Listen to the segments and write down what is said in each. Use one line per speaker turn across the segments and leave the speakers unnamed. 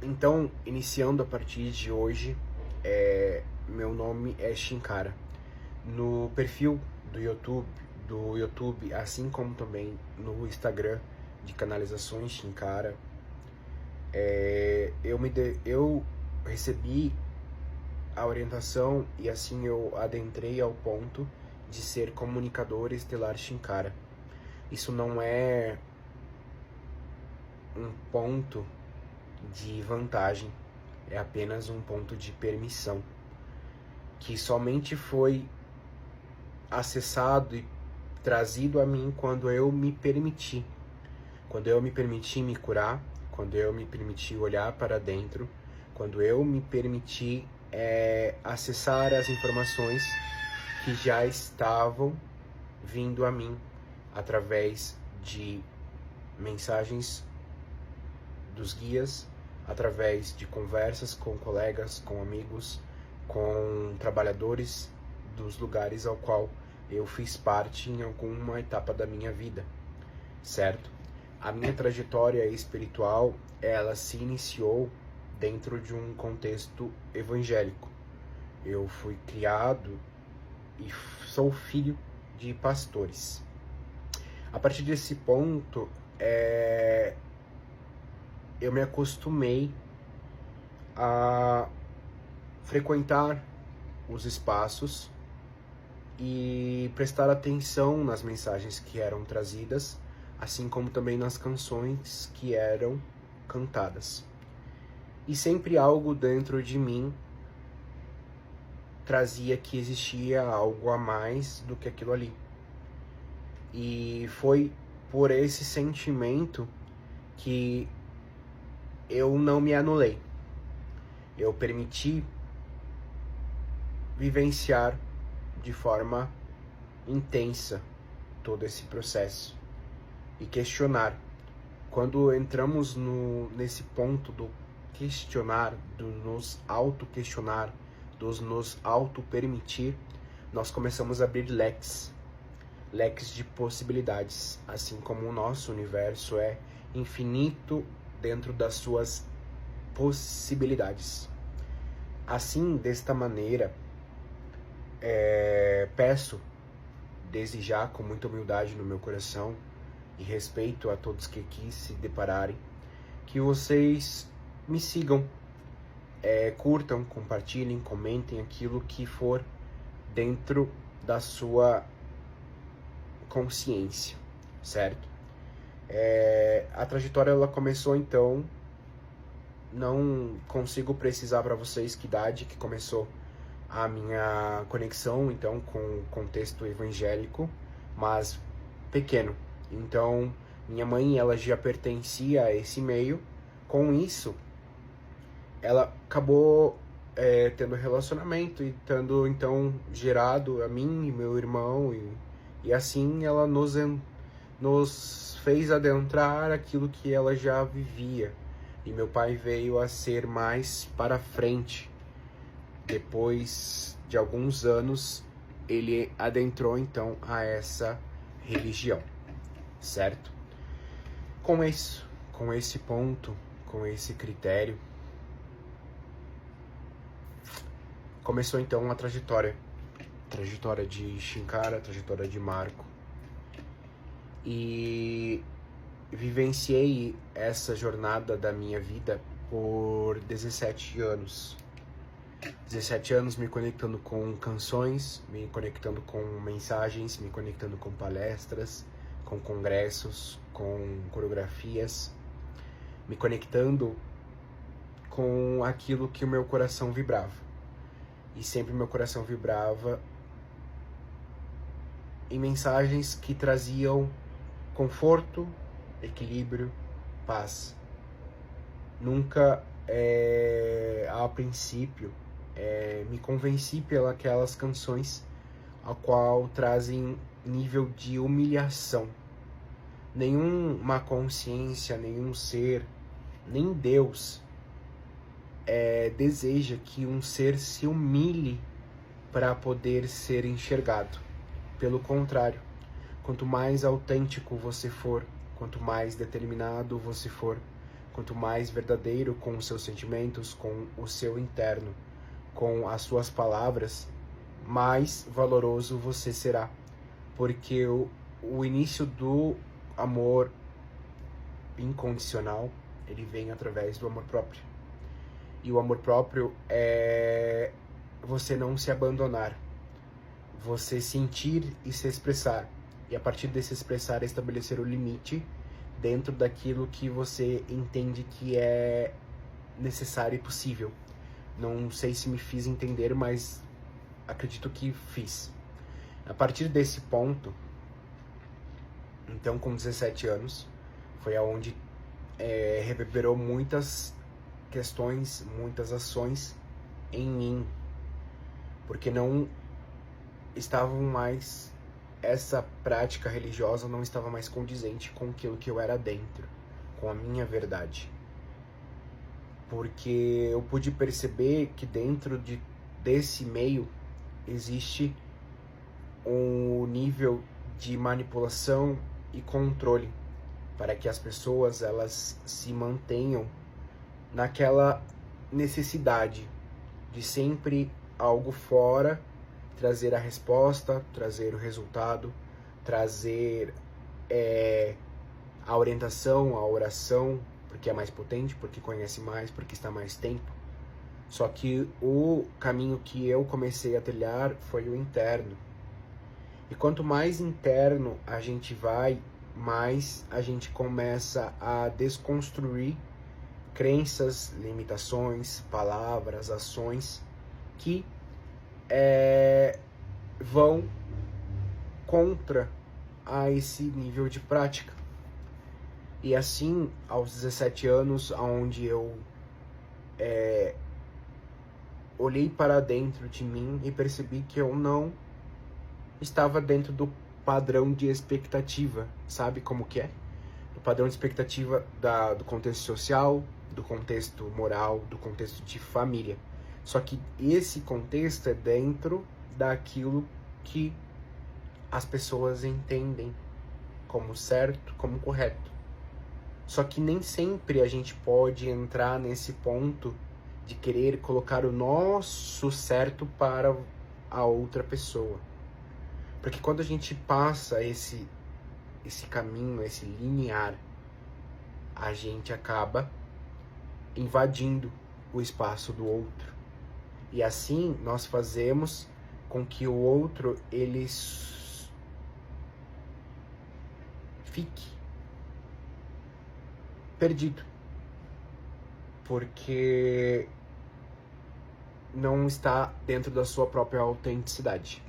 Então, iniciando a partir de hoje, meu nome é Shinkara. No perfil do YouTube, assim como também no Instagram de Canalizações Shinkara, eu recebi a orientação e assim eu adentrei ao ponto de ser comunicador estelar Shinkara. Isso não é um ponto de vantagem, é apenas um ponto de permissão, que somente foi acessado e trazido a mim quando eu me permiti. Quando eu me permiti me curar, quando eu me permiti olhar para dentro, quando eu me permiti acessar as informações que já estavam vindo a mim através de mensagens dos guias, através de conversas com colegas, com amigos, com trabalhadores dos lugares ao qual eu fiz parte em alguma etapa da minha vida, certo? A minha trajetória espiritual, ela se iniciou dentro de um contexto evangélico. Eu fui criado e sou filho de pastores. A partir desse ponto, eu me acostumei a frequentar os espaços e prestar atenção nas mensagens que eram trazidas, assim como também nas canções que eram cantadas. E sempre algo dentro de mim trazia que existia algo a mais do que aquilo ali. E foi por esse sentimento que eu não me anulei. Eu permiti vivenciar de forma intensa todo esse processo e questionar. Quando entramos nesse ponto do questionar, do nos auto-questionar, dos nos auto-permitir, nós começamos a abrir leques de possibilidades, assim como o nosso universo é infinito dentro das suas possibilidades. Assim, desta maneira, peço, desde já, com muita humildade no meu coração e respeito a todos que aqui se depararem, que vocês me sigam, curtam, compartilhem, comentem aquilo que for dentro da sua consciência, certo? A trajetória ela começou então, não consigo precisar para vocês que idade que começou a minha conexão então com o contexto evangélico, mas pequeno. Então minha mãe ela já pertencia a esse meio. Com isso ela acabou tendo relacionamento e tendo então gerado a mim e meu irmão e assim ela nos fez adentrar aquilo que ela já vivia. E meu pai veio a ser mais para frente. Depois de alguns anos, ele adentrou então a essa religião, certo? Com esse ponto, com esse critério, começou então a trajetória de Shinkara, trajetória de Marco. E vivenciei essa jornada da minha vida por 17 anos. 17 anos me conectando com canções, me conectando com mensagens, me conectando com palestras, com congressos, com coreografias, me conectando com aquilo que o meu coração vibrava. E sempre meu coração vibrava em mensagens que traziam conforto, equilíbrio, paz. Nunca, a princípio, me convenci pelas canções a qual trazem nível de humilhação. Nenhuma consciência, nenhum ser, nem Deus deseja que um ser se humilhe para poder ser enxergado. Pelo contrário, quanto mais autêntico você for, quanto mais determinado você for, quanto mais verdadeiro com os seus sentimentos, com o seu interno, com as suas palavras, mais valoroso você será. Porque o início do amor incondicional, ele vem através do amor próprio. E o amor próprio é você não se abandonar, você sentir e se expressar. E a partir desse expressar, estabelecer o limite dentro daquilo que você entende que é necessário e possível. Não sei se me fiz entender, mas acredito que fiz. A partir desse ponto, então com 17 anos, foi aonde reverberou muitas questões, muitas ações em mim, porque não estavam mais, essa prática religiosa não estava mais condizente com aquilo que eu era dentro, com a minha verdade. Porque eu pude perceber que dentro desse meio existe um nível de manipulação e controle para que as pessoas elas se mantenham naquela necessidade de sempre algo fora trazer a resposta, trazer o resultado, trazer a orientação, a oração, porque é mais potente, porque conhece mais, porque está mais tempo. Só que o caminho que eu comecei a trilhar foi o interno. E quanto mais interno a gente vai, mais a gente começa a desconstruir crenças, limitações, palavras, ações que vão contra a esse nível de prática. E assim, aos 17 anos, onde eu olhei para dentro de mim e percebi que eu não estava dentro do padrão de expectativa, sabe como que é? Do padrão de expectativa do contexto social, do contexto moral, do contexto de família. Só que esse contexto é dentro daquilo que as pessoas entendem como certo, como correto. Só que nem sempre a gente pode entrar nesse ponto de querer colocar o nosso certo para a outra pessoa. Porque quando a gente passa esse caminho, esse linear, a gente acaba invadindo o espaço do outro. E assim nós fazemos com que o outro ele fique perdido, porque não está dentro da sua própria autenticidade.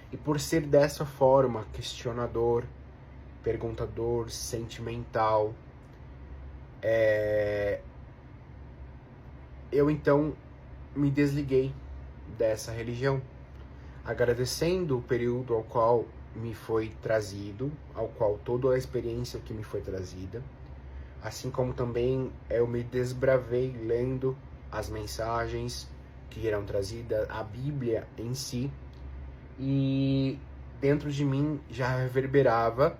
E por ser dessa forma, questionador, perguntador, sentimental, eu então me desliguei dessa religião, agradecendo o período ao qual me foi trazido, ao qual toda a experiência que me foi trazida, assim como também eu me desbravei lendo as mensagens que eram trazidas, a Bíblia em si, e dentro de mim já reverberava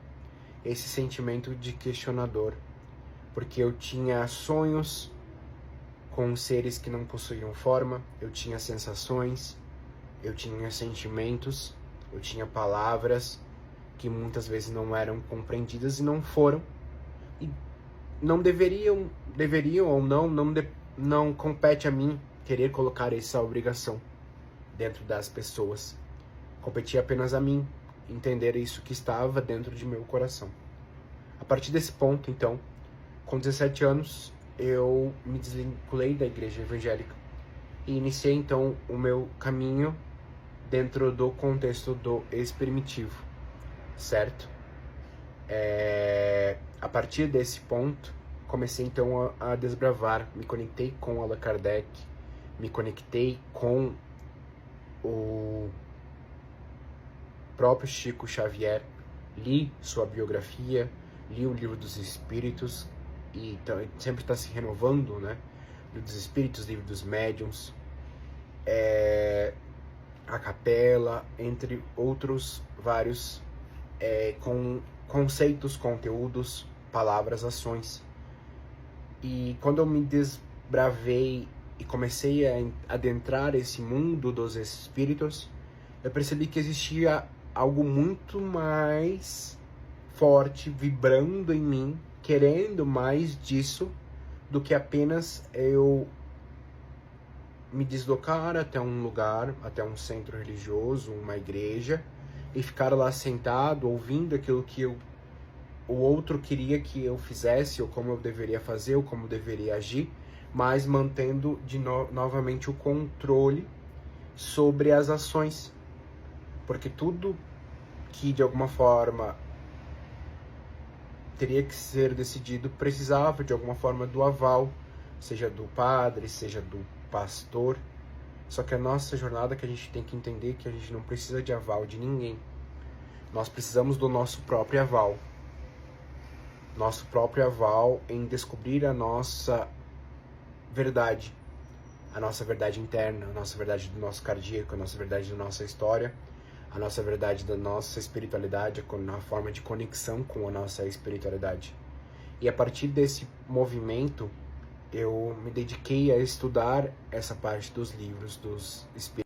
esse sentimento de questionador, porque eu tinha sonhos com seres que não possuíam forma, eu tinha sensações, eu tinha sentimentos, eu tinha palavras que muitas vezes não eram compreendidas e não foram, e não deveriam ou não compete a mim querer colocar essa obrigação dentro das pessoas. Competia apenas a mim entender isso que estava dentro de meu coração. A partir desse ponto, então, com 17 anos, eu me desvinculei da igreja evangélica e iniciei, então, o meu caminho dentro do contexto do ex-primitivo, certo? A partir desse ponto, comecei, então, a desbravar. Me conectei com Allan Kardec, me conectei com o próprio Chico Xavier, li sua biografia, li o Livro dos Espíritos, e então, sempre está se renovando, né? Livro dos Espíritos, Livro dos Médiuns, a Capela, entre outros vários com conceitos, conteúdos, palavras, ações. E quando eu me desbravei e comecei a adentrar esse mundo dos espíritos, eu percebi que existia algo muito mais forte vibrando em mim, querendo mais disso do que apenas eu me deslocar até um lugar, até um centro religioso, uma igreja, e ficar lá sentado ouvindo aquilo que o outro queria que eu fizesse, ou como eu deveria fazer, ou como eu deveria agir, mas mantendo novamente o controle sobre as ações. Porque tudo que de alguma forma teria que ser decidido precisava de alguma forma do aval, seja do padre, seja do pastor. Só que a nossa jornada, que a gente tem que entender que a gente não precisa de aval de ninguém. Nós precisamos do nosso próprio aval. Nosso próprio aval em descobrir a nossa verdade. A nossa verdade interna, a nossa verdade do nosso cardíaco, a nossa verdade da nossa história, a nossa verdade da nossa espiritualidade, a forma de conexão com a nossa espiritualidade. E a partir desse movimento, eu me dediquei a estudar essa parte dos livros dos espíritos.